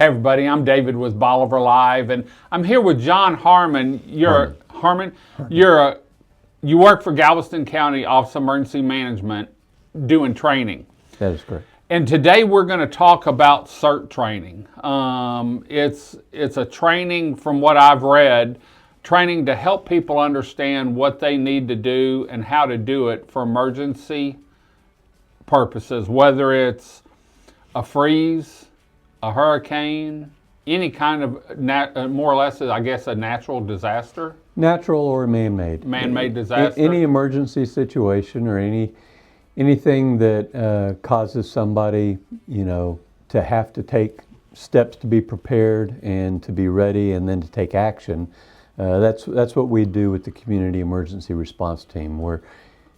Hey everybody, I'm David with Bolivar Live, and I'm here with John Harmon. Harmon. You work for Galveston County Office of Emergency Management doing training. That is correct. And today we're going to talk about CERT training. It's a training, from what I've read, training to help people understand what they need to do and how to do it for emergency purposes, whether it's a freeze, a hurricane, any kind of, more or less, I guess, a natural disaster. Natural or man-made. Man-made disaster. Any emergency situation or anything that causes somebody, to have to take steps to be prepared and to be ready and then to take action. That's what we do with the Community Emergency Response Team. We're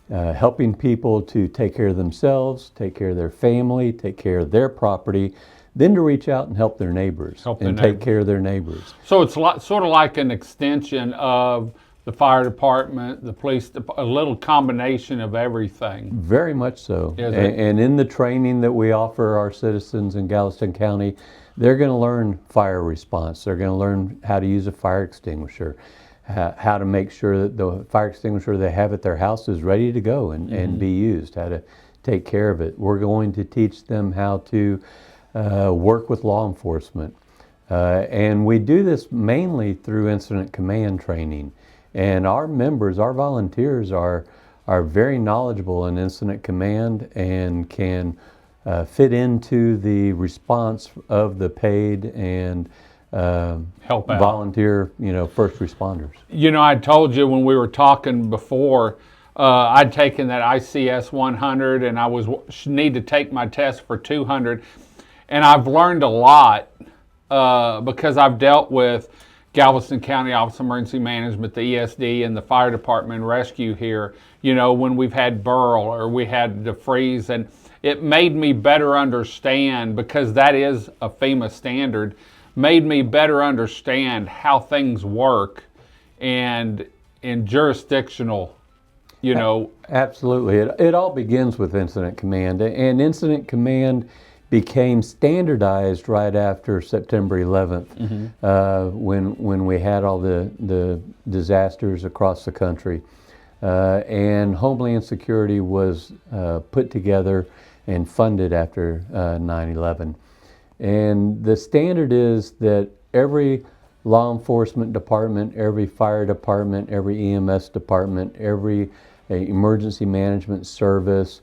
helping people to take care of themselves, take care of their family, take care of their property, then to reach out and help their neighbors take care of their neighbors. So it's sort of like an extension of the fire department, the police, a little combination of everything. Very much so. And in the training that we offer our citizens in Galveston County, they're going to learn fire response. They're going to learn how to use a fire extinguisher, how to make sure that the fire extinguisher they have at their house is ready to go and be used, how to take care of it. We're going to teach them how to work with law enforcement. And we do this mainly through incident command training. And our members, our volunteers are very knowledgeable in incident command and can fit into the response of the paid and help out. Volunteer, first responders. I told you when we were talking before, I'd taken that ICS 100 and I need to take my test for 200. And I've learned a lot because I've dealt with Galveston County Office of Emergency Management, the ESD, and the fire department and rescue here, when we've had Burl or we had the freeze. And it made me better understand, because that is a FEMA standard, made me better understand how things work and in jurisdictional, Absolutely. It all begins with incident command. And incident command became standardized right after September 11th, when we had all the disasters across the country. And Homeland Security was put together and funded after 9/11. And the standard is that every law enforcement department, every fire department, every EMS department, every emergency management service,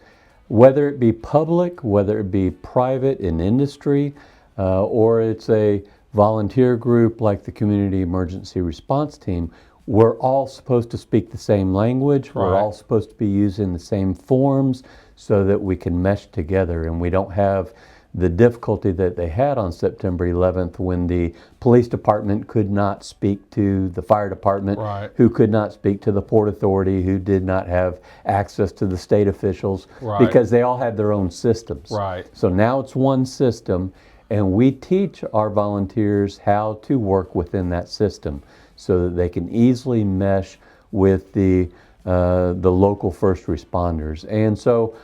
whether it be public, whether it be private in industry, or it's a volunteer group like the Community Emergency Response Team, we're all supposed to speak the same language. Right. We're all supposed to be using the same forms so that we can mesh together and we don't have the difficulty that they had on September 11th when the police department could not speak to the fire department, right, who could not speak to the Port Authority, who did not have access to the state officials, right, because they all had their own systems. Right. So now it's one system, and we teach our volunteers how to work within that system so that they can easily mesh with the local first responders. And so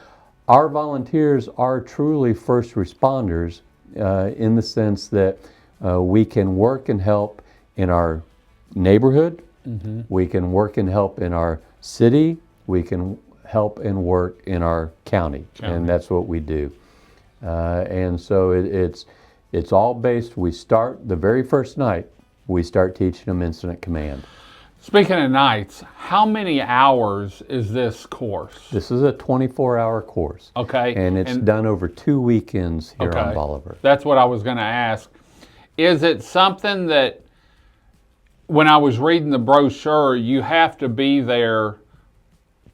our volunteers are truly first responders in the sense that we can work and help in our neighborhood, we can work and help in our city, we can help and work in our county. And that's what we do. And so it's all based, we start the very first night, we start teaching them incident command. Speaking of nights, how many hours is this course? This is a 24-hour course. Okay. And it's done over 2 weekends here on Bolivar. That's what I was going to ask. Is it something that, when I was reading the brochure, you have to be there,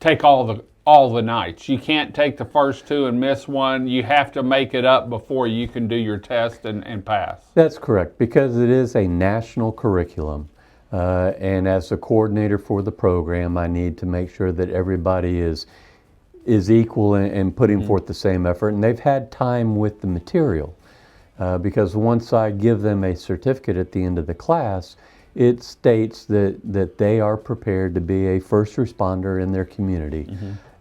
take all the nights? You can't take the first two and miss one. You have to make it up before you can do your test and pass. That's correct, because it is a national curriculum. And as a coordinator for the program, I need to make sure that everybody is equal in putting forth the same effort. And they've had time with the material. Because once I give them a certificate at the end of the class, it states that they are prepared to be a first responder in their community.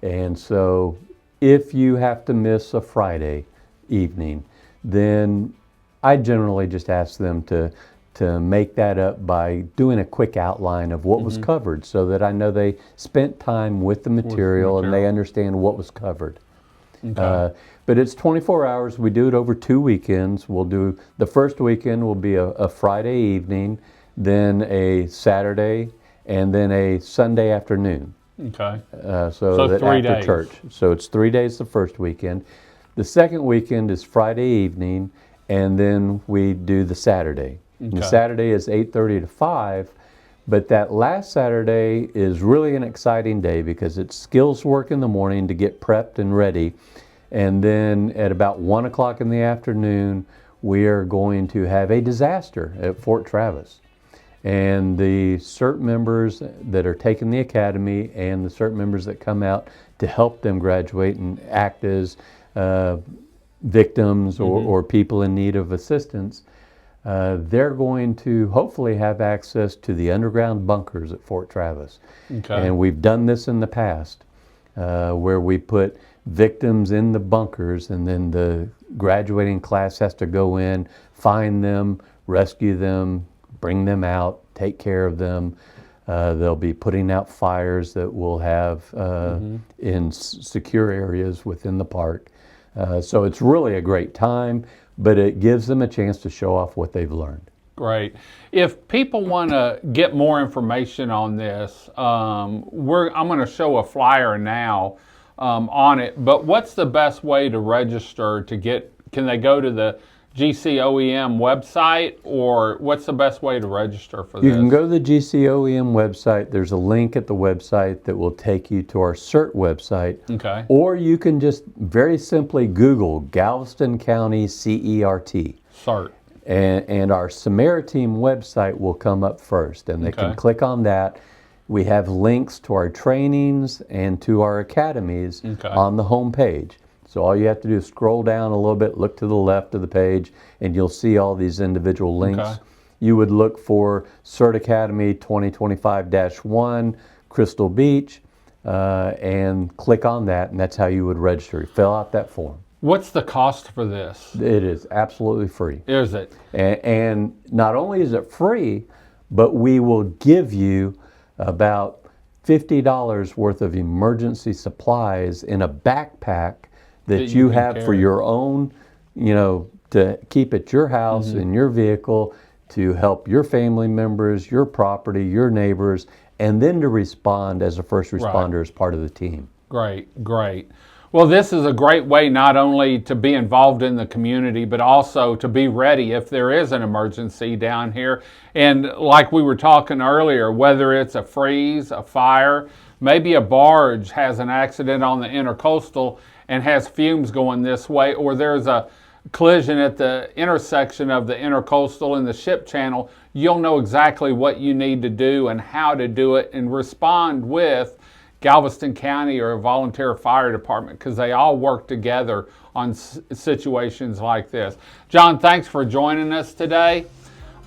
And so if you have to miss a Friday evening, then I generally just ask them to make that up by doing a quick outline of what was covered, so that I know they spent time with the material and they understand what was covered. Okay. But it's 24 hours. We do it over 2 weekends. We'll do, the first weekend will be a Friday evening, then a Saturday, and then a Sunday afternoon. Okay. So that 3 after days. church. So it's 3 days the first weekend. The second weekend is Friday evening, and then we do the Saturday. And the Saturday is 8:30 to 5. But that last Saturday is really an exciting day because it's skills work in the morning to get prepped and ready. And then at about 1 o'clock in the afternoon, we are going to have a disaster at Fort Travis. And the CERT members that are taking the academy and the CERT members that come out to help them graduate and act as victims or people in need of assistance, they're going to hopefully have access to the underground bunkers at Fort Travis. Okay. And we've done this in the past, where we put victims in the bunkers, and then the graduating class has to go in, find them, rescue them, bring them out, take care of them. They'll be putting out fires that we'll have in secure areas within the park. So it's really a great time, but it gives them a chance to show off what they've learned. Great. If people want to get more information on this, I'm going to show a flyer now on it, but what's the best way to register to get, can they go to the GCOEM website, or what's the best way to register for this? You can go to the GCOEM website. There's a link at the website that will take you to our CERT website. Okay. Or you can just very simply Google Galveston County CERT. CERT. And our Samaritan website will come up first, and they can click on that. We have links to our trainings and to our academies on the home page. So all you have to do is scroll down a little bit, look to the left of the page, and you'll see all these individual links. You would look for CERT Academy 2025-1, Crystal Beach, and click on that, and that's how you would register. Fill out that form. What's the cost for this? It is absolutely free. Is it? And not only is it free, but we will give you about $50 worth of emergency supplies in a backpack that you have for your own, to keep at your house, in your vehicle, to help your family members, your property, your neighbors, and then to respond as a first responder as part of the team. Great, great. Well, this is a great way not only to be involved in the community, but also to be ready if there is an emergency down here. And like we were talking earlier, whether it's a freeze, a fire, maybe a barge has an accident on the intercoastal and has fumes going this way, or there's a collision at the intersection of the intercoastal and the ship channel, you'll know exactly what you need to do and how to do it and respond with Galveston County or a volunteer fire department, because they all work together on situations like this. John, thanks for joining us today.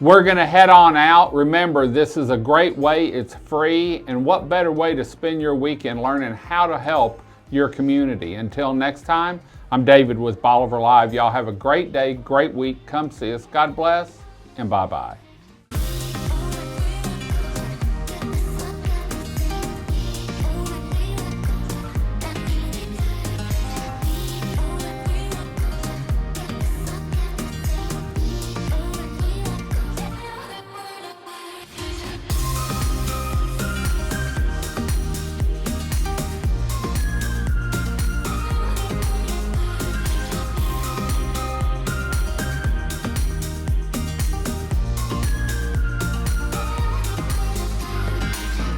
We're going to head on out. Remember, this is a great way. It's free. And what better way to spend your weekend learning how to help your community. Until next time, I'm David with Bolivar Live. Y'all have a great day, great week. Come see us. God bless, and bye-bye.